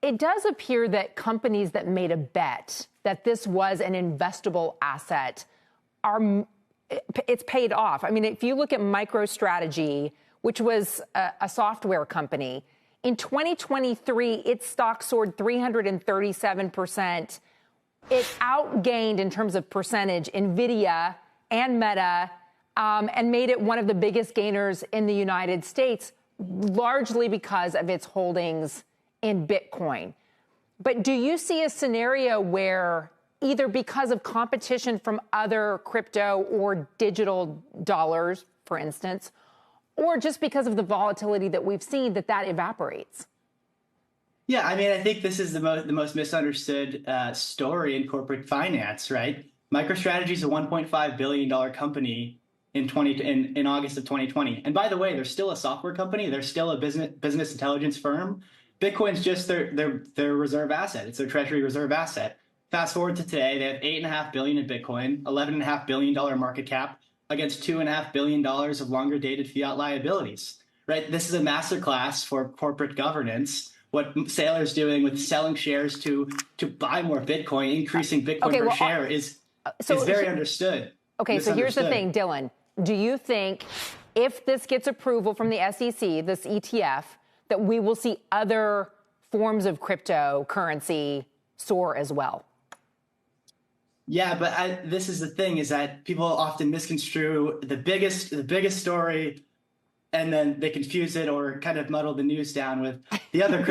It does appear that companies that made a bet that this was an investable asset it's paid off. I mean, if you look at MicroStrategy, which was a software company, in 2023, its stock soared 337%. It outgained in terms of percentage NVIDIA and Meta and made it one of the biggest gainers in the United States, largely because of its holdings in Bitcoin. But do you see a scenario where either because of competition from other crypto or digital dollars, for instance, or just because of the volatility that we've seen, that evaporates? Yeah, I mean, I think this is the most misunderstood story in corporate finance, right? MicroStrategy is a $1.5 billion company in August of 2020. And by the way, they're still a software company. They're still a business intelligence firm. Bitcoin's just their reserve asset. It's their treasury reserve asset. Fast forward to today, they have $8.5 billion in Bitcoin, $11.5 billion market cap against $2.5 billion of longer dated fiat liabilities, right? This is a masterclass for corporate governance. What Saylor's doing with selling shares to buy more Bitcoin, increasing Bitcoin per share is very understood. Okay, so here's the thing, Dylan. Do you think if this gets approval from the SEC, this ETF, that we will see other forms of cryptocurrency soar as well? Yeah, but this is the thing, is that people often misconstrue the biggest story, and then they confuse it or kind of muddle the news down with the other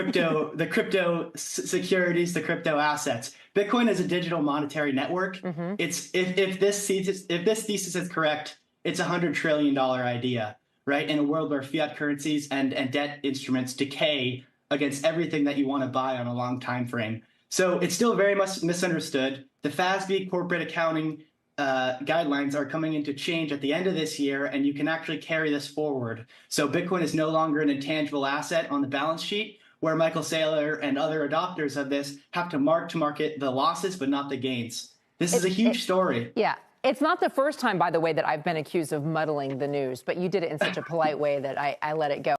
the crypto securities, the crypto assets. Bitcoin is a digital monetary network. Mm-hmm. If this thesis is correct, it's $100 trillion idea, right? In a world where fiat currencies and debt instruments decay against everything that you want to buy on a long time frame. So it's still very much misunderstood. The FASB corporate accounting guidelines are coming into change at the end of this year, and you can actually carry this forward. So Bitcoin is no longer an intangible asset on the balance sheet, where Michael Saylor and other adopters of this have to market the losses, but not the gains. This is a huge story. Yeah. It's not the first time, by the way, that I've been accused of muddling the news, but you did it in such a polite way that I let it go.